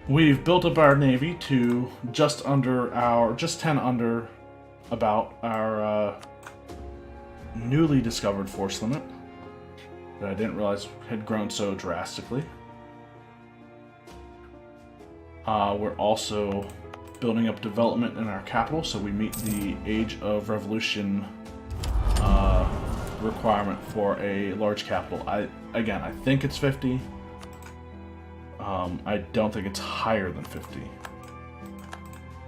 We've built up our navy to just 10 under about our newly discovered force limit that I didn't realize had grown so drastically. We're also building up development in our capital so we meet the Age of Revolution requirement for a large capital. I think it's 50. I don't think it's higher than 50.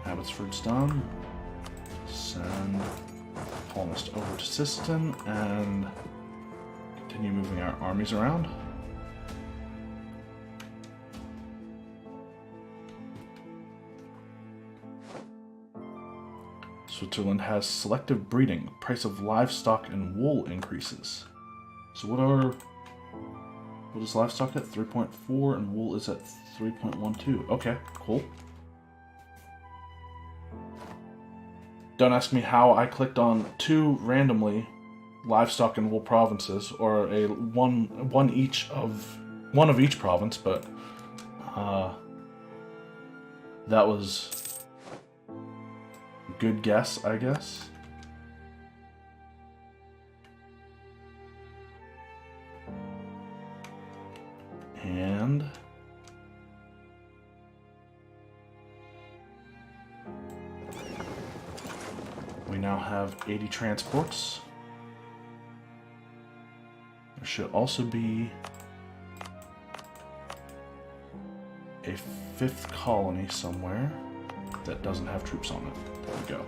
Abbotsford's done. Send colonist over to Siston and continue moving our armies around. Switzerland has selective breeding. Price of livestock and wool increases. So what is livestock at? 3.4 and wool is at 3.12. Okay, cool. Don't ask me how I clicked on two randomly livestock and wool provinces, or one of each province, but that was a good guess, I guess. And we now have 80 transports. There should also be a 5th colony somewhere that doesn't have troops on it. There we go.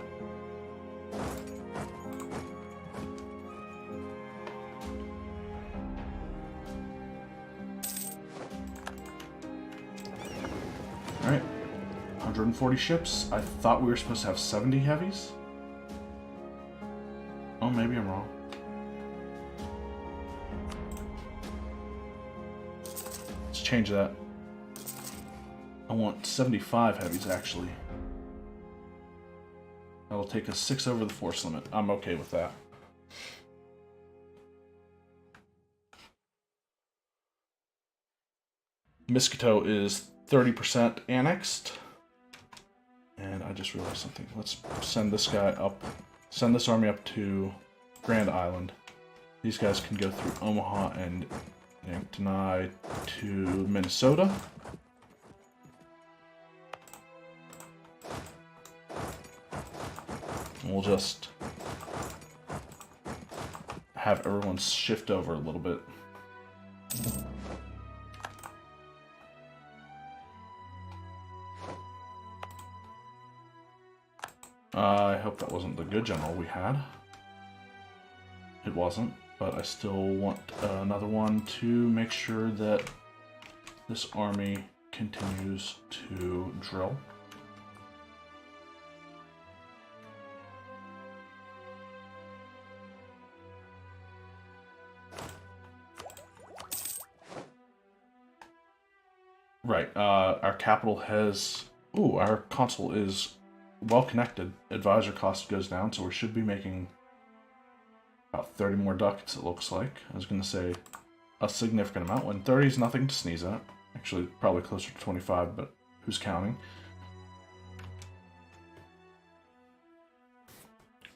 Alright, 140 ships. I thought we were supposed to have 70 heavies. Oh, maybe I'm wrong. Let's change that. I want 75 heavies, actually. That'll take us 6 over the force limit. I'm okay with that. Miskoto is 30% annexed. And I just realized something. Let's send this guy up. Send this army up to Grand Island. These guys can go through Omaha and Yanktonai to Minnesota. And we'll just have everyone shift over a little bit. I hope that wasn't the good general we had. It wasn't, but I still want another one to make sure that this army continues to drill. Right, our capital has... Ooh, our consul is well connected. Advisor cost goes down, so we should be making about 30 more ducats, it looks like. I was going to say a significant amount, when 30 is nothing to sneeze at. Actually, probably closer to 25, but who's counting?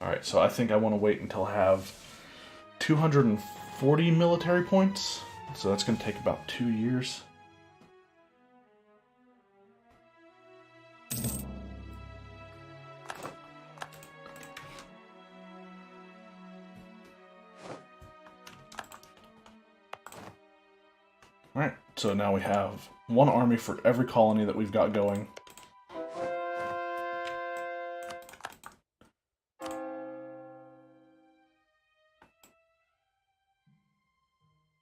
Alright, so I think I want to wait until I have 240 military points. So that's going to take about 2 years. Alright, so now we have one army for every colony that we've got going.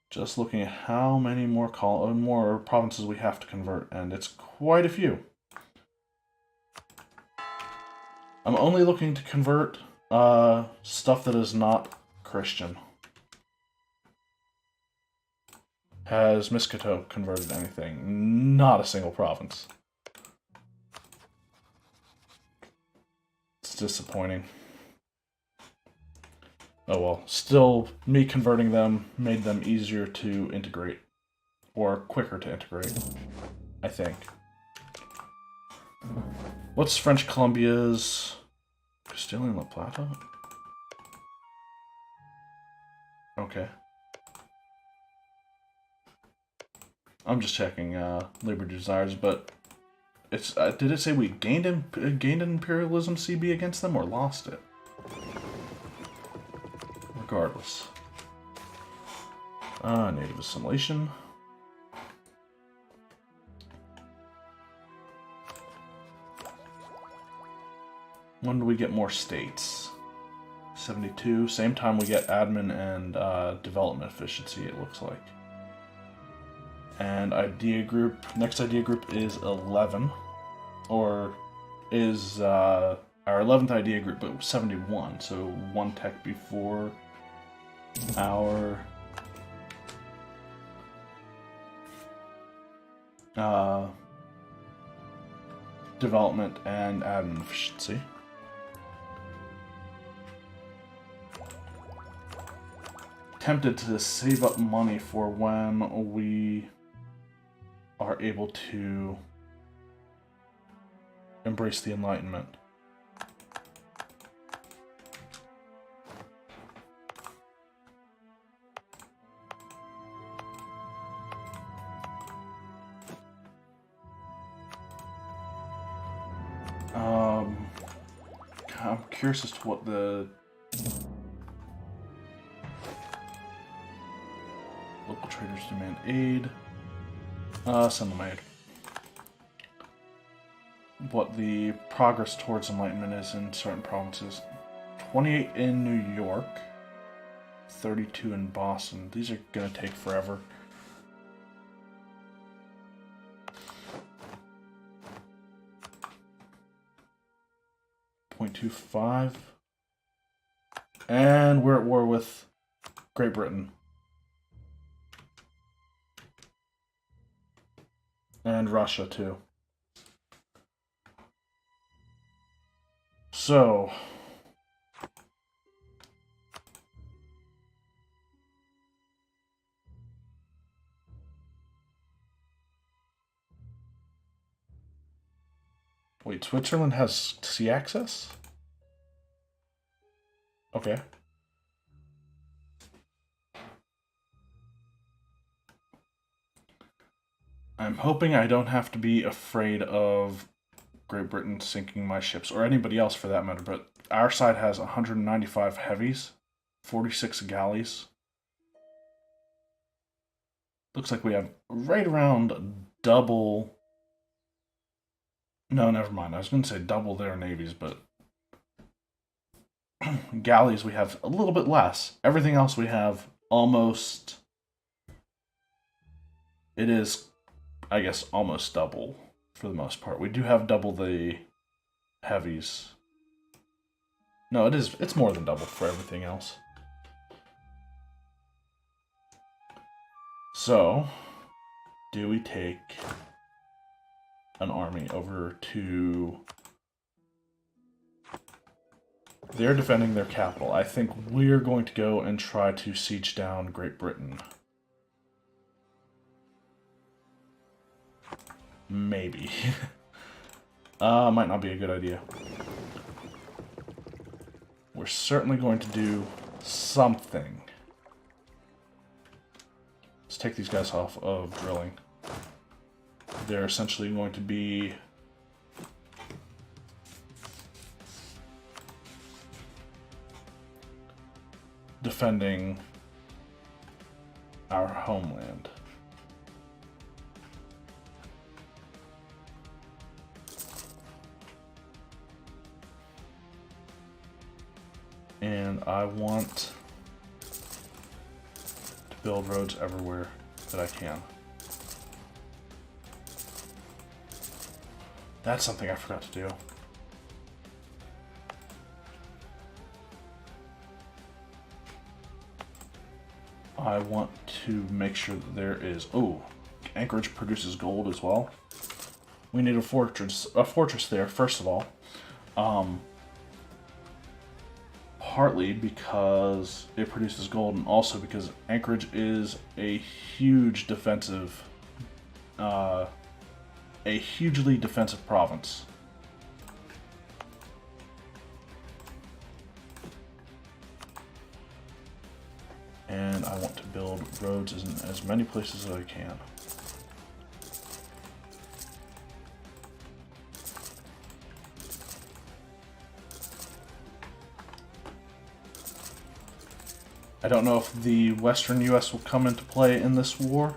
Just looking at how many more provinces we have to convert, and it's quite a few. I'm only looking to convert stuff that is not Christian. Has Miskoto converted anything? Not a single province. It's disappointing. Oh well, still, me converting them made them easier to integrate. Or quicker to integrate, I think. What's French Colombia's Castilian La Plata? Okay. I'm just checking Liberty Desires, but it's did it say we gained gained an imperialism CB against them or lost it? Regardless. Native assimilation. When do we get more states? 72. Same time we get admin and development efficiency, it looks like. And idea group. Next idea group is 11. Or is our 11th idea group, but 71. So one tech before our development and admin efficiency. Tempted to save up money for when we are able to embrace the Enlightenment. I'm curious as to what the local traders demand aid. Send them aid. What the progress towards enlightenment is in certain provinces. 28 in New York. 32 in Boston. These are gonna take forever. .25. And we're at war with Great Britain. And Russia, too. So... Wait, Switzerland has sea access? Okay. I'm hoping I don't have to be afraid of Great Britain sinking my ships, or anybody else for that matter, but our side has 195 heavies, 46 galleys. Looks like we have right around double... No, never mind. I was going to say double their navies, but galleys we have a little bit less. Everything else we have almost... It is, I guess, almost double for the most part. We do have double the heavies. No, it's more than double for everything else. So, do we take an army over to... They're defending their capital. I think we're going to go and try to siege down Great Britain. Maybe. Might not be a good idea. We're certainly going to do something. Let's take these guys off of drilling. They're essentially going to be defending our homeland. And I want to build roads everywhere that I can. That's something I forgot to do. I want to make sure that there is... Oh, Anchorage produces gold as well. We need a fortress there, first of all. Partly because it produces gold, and also because Anchorage is a huge defensive, a hugely defensive province. And I want to build roads in as many places as I can. I don't know if the Western US will come into play in this war,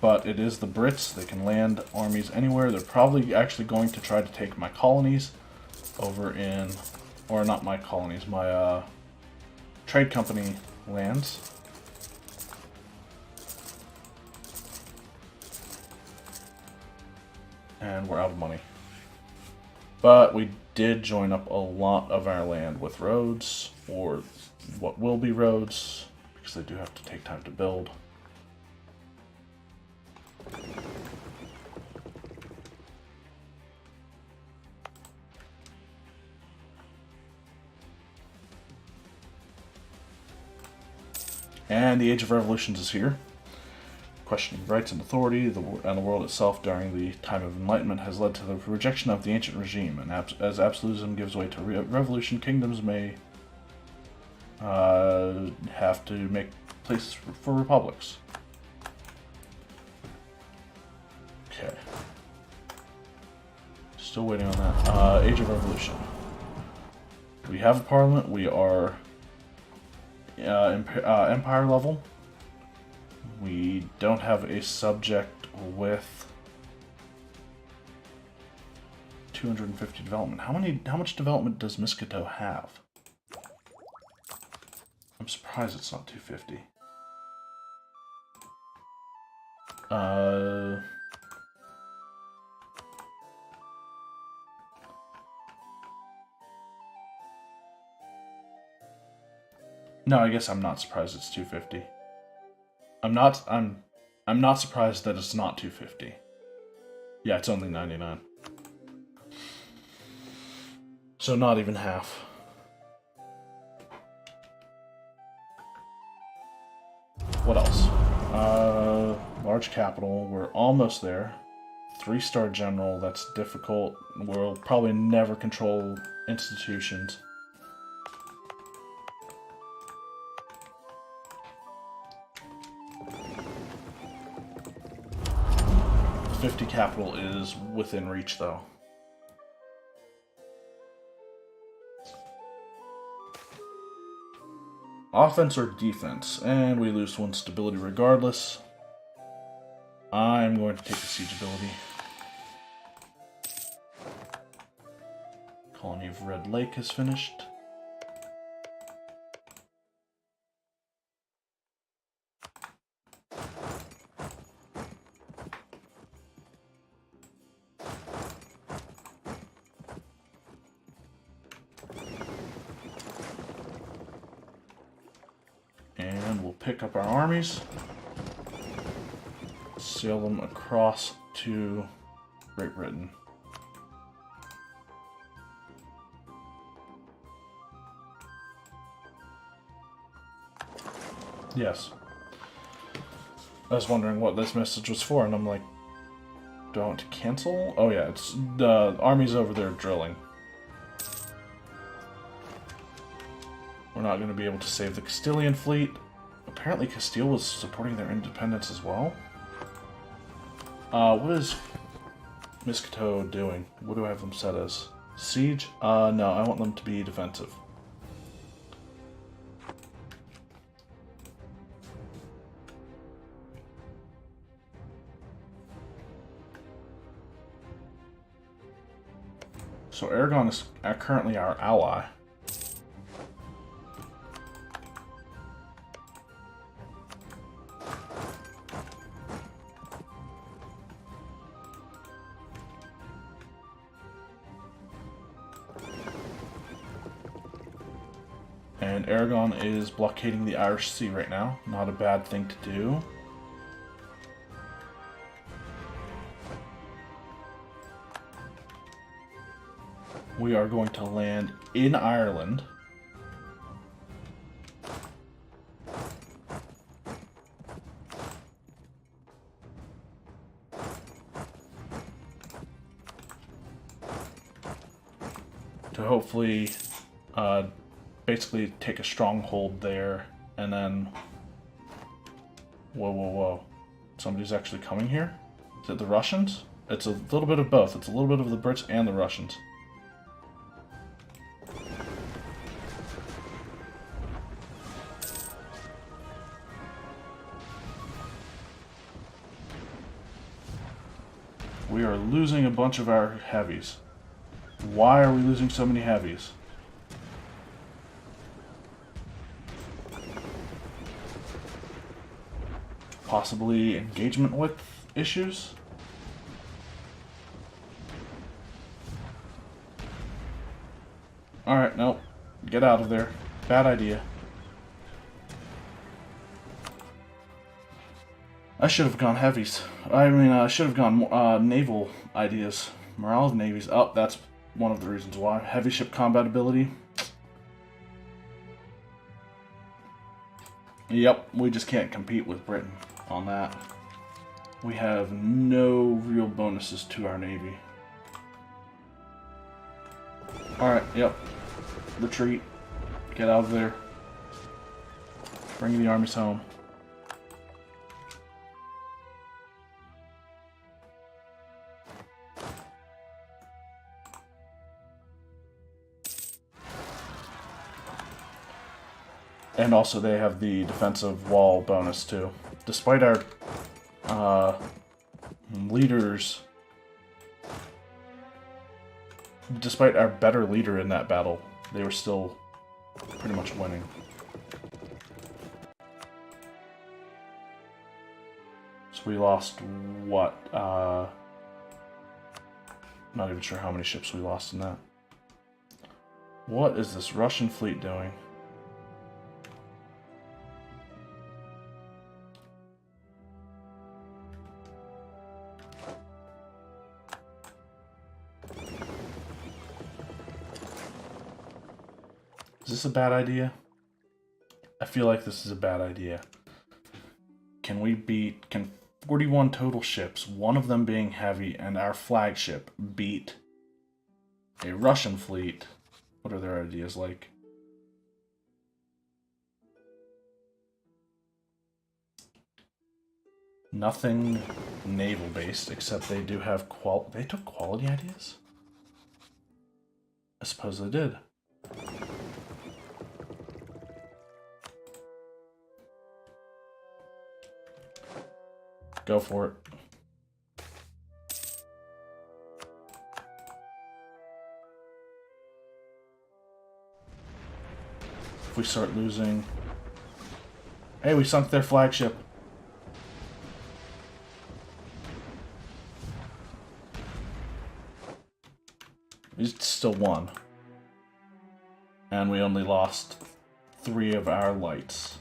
but it is the Brits. They can land armies anywhere. They're probably actually going to try to take my colonies over in, or not my colonies, my trade company lands. And we're out of money. But we did join up a lot of our land with roads, or what will be roads, because they do have to take time to build. And the Age of Revolutions is here. Questioning rights and authority and the world itself during the time of enlightenment has led to the rejection of the ancient regime, and as absolutism gives way to revolution, kingdoms may have to make places for republics. Okay. Still waiting on that. Age of Revolution. We have a parliament. We are empire level. We don't have a subject with 250 development. How much development does Miskoto have? I'm surprised it's not 250. No, I guess I'm not surprised it's 250. I'm not surprised that it's not 250. Yeah, it's only 99. So not even half. What else? Large capital. We're almost there. 3-star general. That's difficult. We'll probably never control institutions. 50 capital is within reach, though. Offense or defense? And we lose 1 stability regardless. I'm going to take the siege ability. Colony of Red Lake is finished. And we'll pick up our armies, sail them across to Great Britain. Yes. I was wondering what this message was for, and I'm like, do I want to cancel? Oh yeah, it's the army's over there drilling. We're not going to be able to save the Castilian fleet. Apparently Castile was supporting their independence as well. What is Miskoto doing? What do I have them set as? Siege? No, I want them to be defensive. So Aragon is currently our ally. And Aragon is blockading the Irish Sea right now. Not a bad thing to do. We are going to land in Ireland. To hopefully basically take a stronghold there, and then Whoa, whoa, whoa. Somebody's actually coming here? Is it the Russians? It's a little bit of both. It's a little bit of the Brits and the Russians. We are losing a bunch of our heavies. Why are we losing so many heavies? Possibly engagement width issues? Alright, nope. Get out of there. Bad idea. I should have gone heavies. I should have gone naval ideas. Morale of navies. Oh, that's one of the reasons why. Heavy ship combat ability. Yep, we just can't compete with Britain on that. We have no real bonuses to our navy. Alright, yep. Retreat. Get out of there. Bring the armies home. And also they have the defensive wall bonus too. Despite our leaders... Despite our better leader in that battle, they were still pretty much winning. So we lost, what? Not even sure how many ships we lost in that. What is this Russian fleet doing? Is this a bad idea? I feel like this is a bad idea. Can 41 total ships, one of them being heavy, and our flagship beat a Russian fleet? What are their ideas like? Nothing naval based, except they do have they took quality ideas? I suppose they did. Go for it. If we start losing... Hey, we sunk their flagship. We still won. And we only lost 3 of our lights.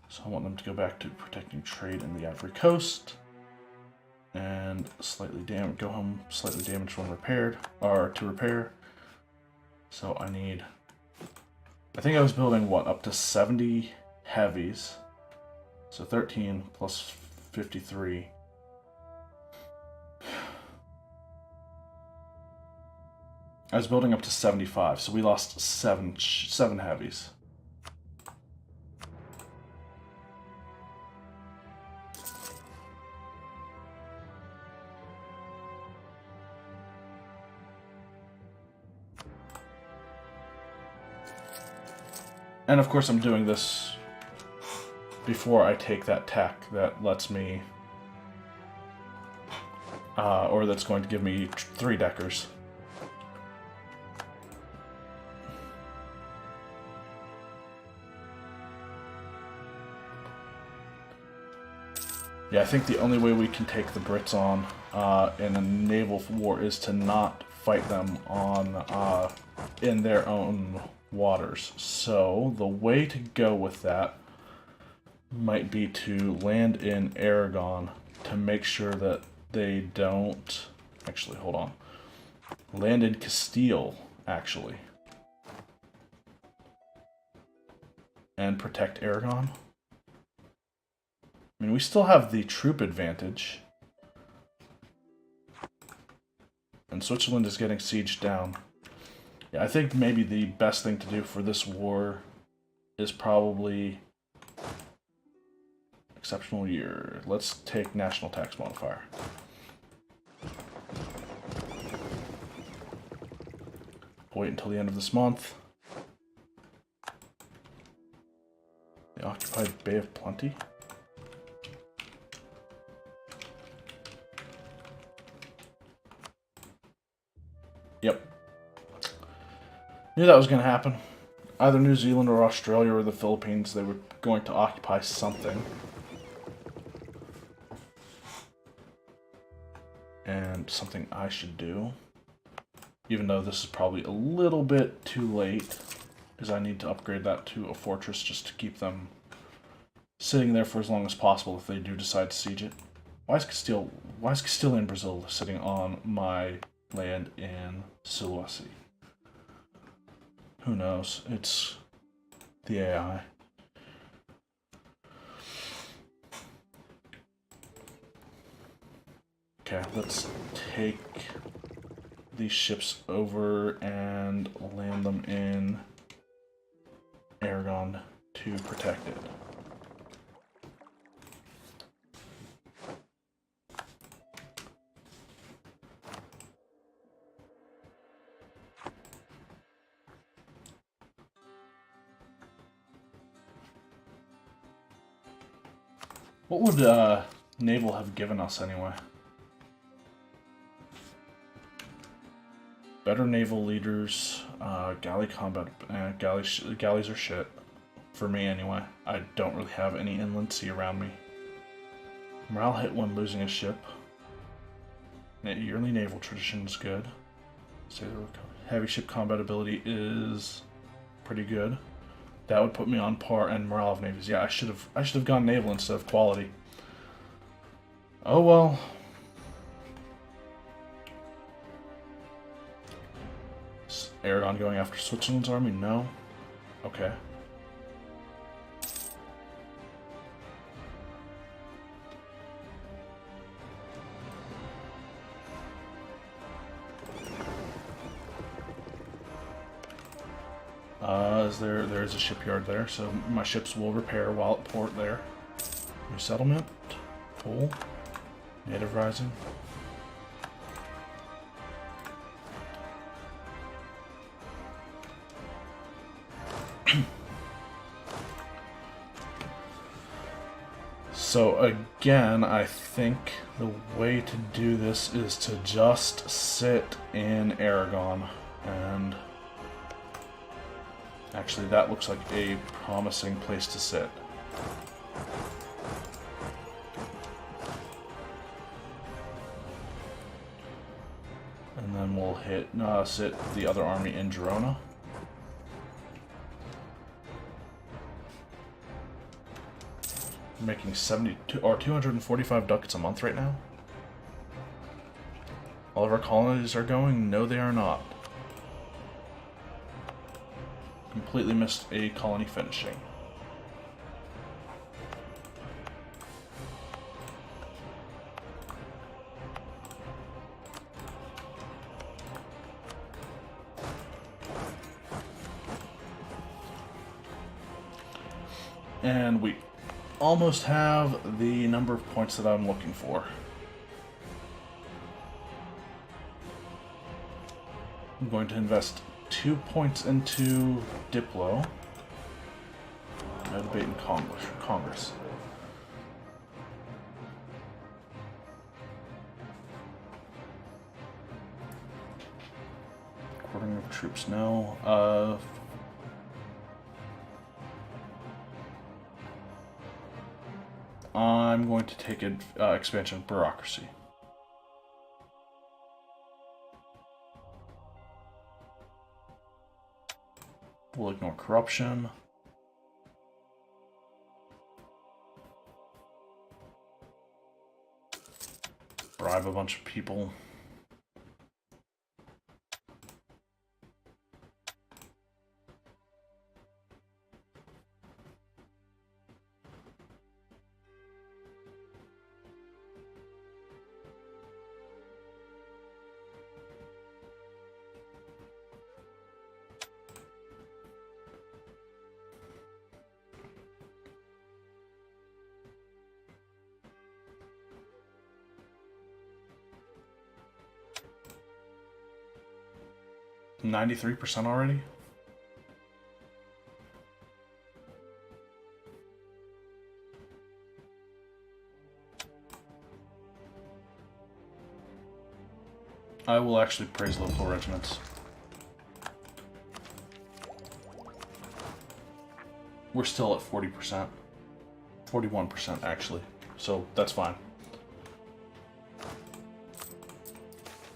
So I want them to go back to protecting trade in the Ivory Coast. And go home slightly damaged when repaired, or to repair. So I need... I think I was building, what, up to 70 heavies. So 13 plus 53. I was building up to 75, so we lost 7 heavies. And of course I'm doing this before I take that tech that lets me, or that's going to give me 3 deckers. Yeah, I think the only way we can take the Brits on in a naval war is to not fight them on in their own waters. So the way to go with that might be to land in Aragon to make sure that they don't... Actually, hold on. Land in Castile, actually. And protect Aragon. I mean, we still have the troop advantage. And Switzerland is getting sieged down. Yeah, I think maybe the best thing to do for this war is probably Exceptional year. Let's take national tax modifier. Wait until the end of this month. The occupied Bay of Plenty. Yep. Knew that was going to happen. Either New Zealand or Australia or the Philippines, they were going to occupy something. And something I should do, even though this is probably a little bit too late, is I need to upgrade that to a fortress just to keep them sitting there for as long as possible if they do decide to siege it. Why is Castilian Brazil sitting on my land in Sulawesi? Who knows? It's the AI. Okay, let's take these ships over and land them in Aragon to protect it. What would Naval have given us anyway? Better naval leaders, galley combat. Galleys are shit. For me anyway. I don't really have any inland sea around me. Morale hit when losing a ship. Yearly naval tradition is good. Heavy ship combat ability is pretty good. That would put me on par, and morale of navies. Yeah, I should have gone naval instead of quality. Oh well. Is Aragon going after Switzerland's army? No. Okay. There is a shipyard there, so my ships will repair while at port there. New settlement, cool. Native rising. So again, I think the way to do this is to just sit in Aragon, and actually that looks like a promising place to sit. And then we'll sit the other army in Girona. We're making 72 or 245 ducats a month right now. All of our colonies are going? No, they are not. Completely missed a colony finishing. And we almost have the number of points that I'm looking for. I'm going to invest 2 points into Diplo. No debate in Congress. Quartering of troops, no. I'm going to take expansion of bureaucracy. We'll ignore corruption. Bribe a bunch of people. 93% already? I will actually praise local regiments. We're still at 40%. 41% actually. So that's fine.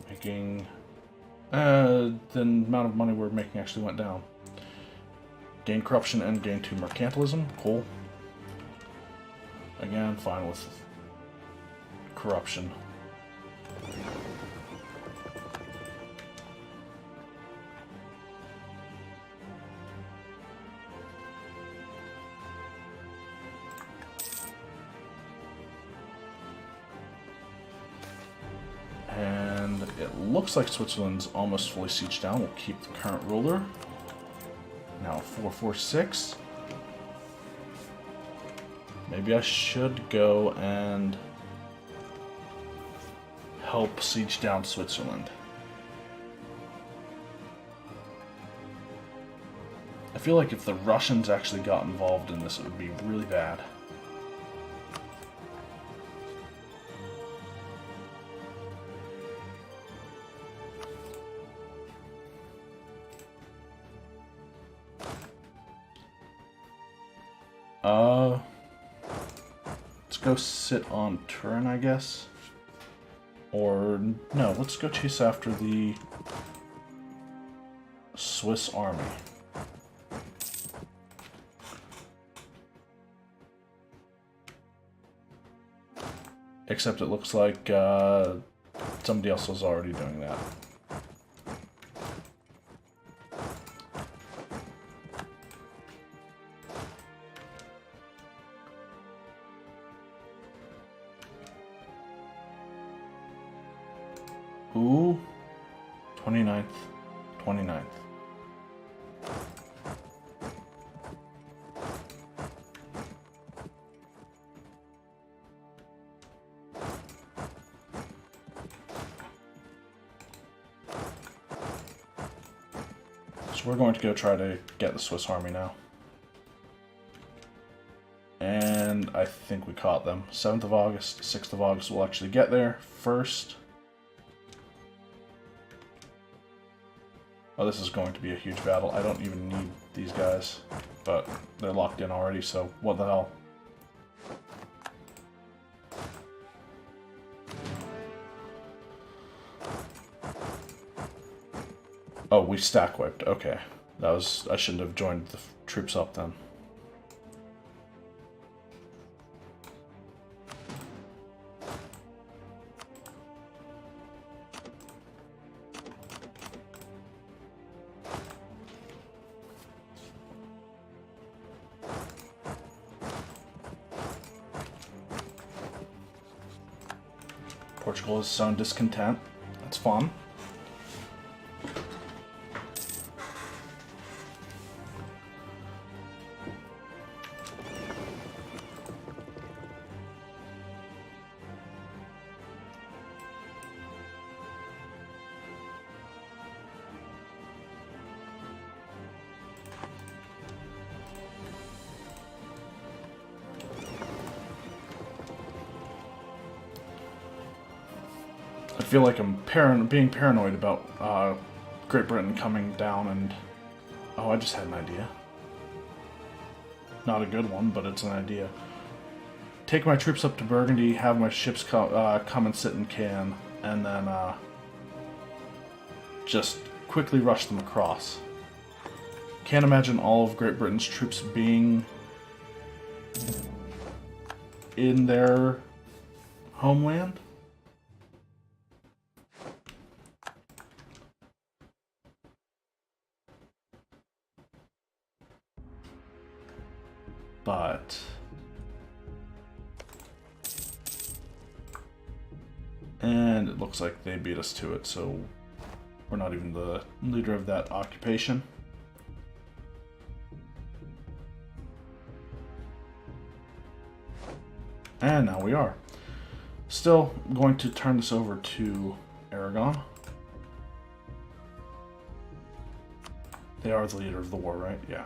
Making... the amount of money we're making actually went down. Gain corruption and gain 2 mercantilism. Cool. Again, fine with corruption. And it looks like Switzerland's almost fully sieged down. We'll keep the current ruler. Now 446. Maybe I should go and help siege down Switzerland. I feel like if the Russians actually got involved in this, it would be really bad. Let's go sit on Turin, I guess. Or, no, let's go chase after the Swiss army. Except it looks like somebody else was already doing that. Ooh, 29th, 29th. So we're going to go try to get the Swiss army now. And I think we caught them. 7th of August, 6th of August, we'll actually get there first. Oh, this is going to be a huge battle. I don't even need these guys, but they're locked in already, so what the hell. Oh, we stack wiped. Okay. That was... I shouldn't have joined the troops up then. Portugal has sown discontent. That's fun. I feel like I'm being paranoid about Great Britain coming down and... Oh, I just had an idea. Not a good one, but it's an idea. Take my troops up to Burgundy, have my ships come and sit in Cannes, and then just quickly rush them across. Can't imagine all of Great Britain's troops being in their homeland. But and it looks like they beat us to it, so we're not even the leader of that occupation. And now we are. Still going to turn this over to Aragon. They are the leader of the war, right? Yeah.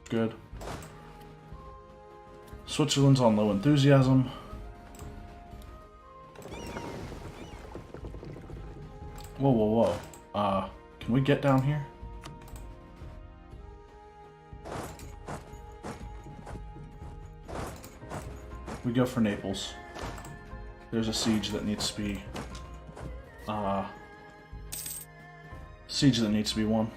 Good. Switzerland's on low enthusiasm. Whoa, whoa, whoa. Can we get down here? We go for Naples. There's a siege that needs to be... siege that needs to be won.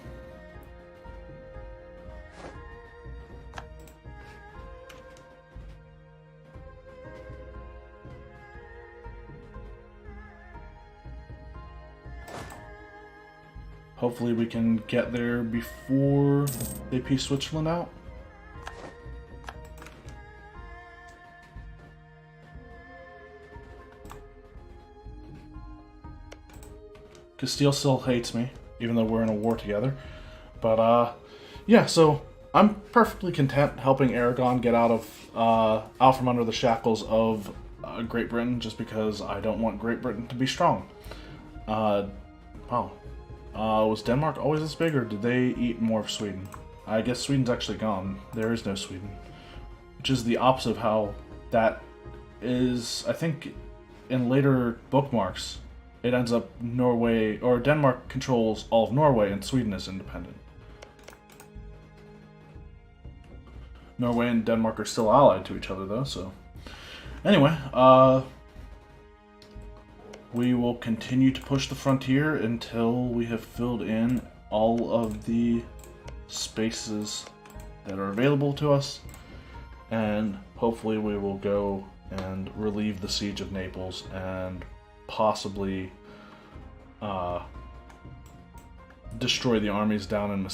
Hopefully we can get there before they piece Switzerland out. Castile still hates me, even though we're in a war together. But, yeah, so I'm perfectly content helping Aragon get out from under the shackles of Great Britain, just because I don't want Great Britain to be strong. Wow. Was Denmark always this big, or did they eat more of Sweden? I guess Sweden's actually gone. There is no Sweden. Which is the opposite of how that is, I think, in later bookmarks. It ends up Norway, or Denmark controls all of Norway, and Sweden is independent. Norway and Denmark are still allied to each other, though, so... Anyway, we will continue to push the frontier until we have filled in all of the spaces that are available to us, and hopefully we will go and relieve the siege of Naples and possibly destroy the armies down in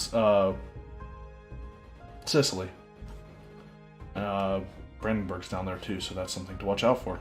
Sicily. Brandenburg's down there too, so that's something to watch out for.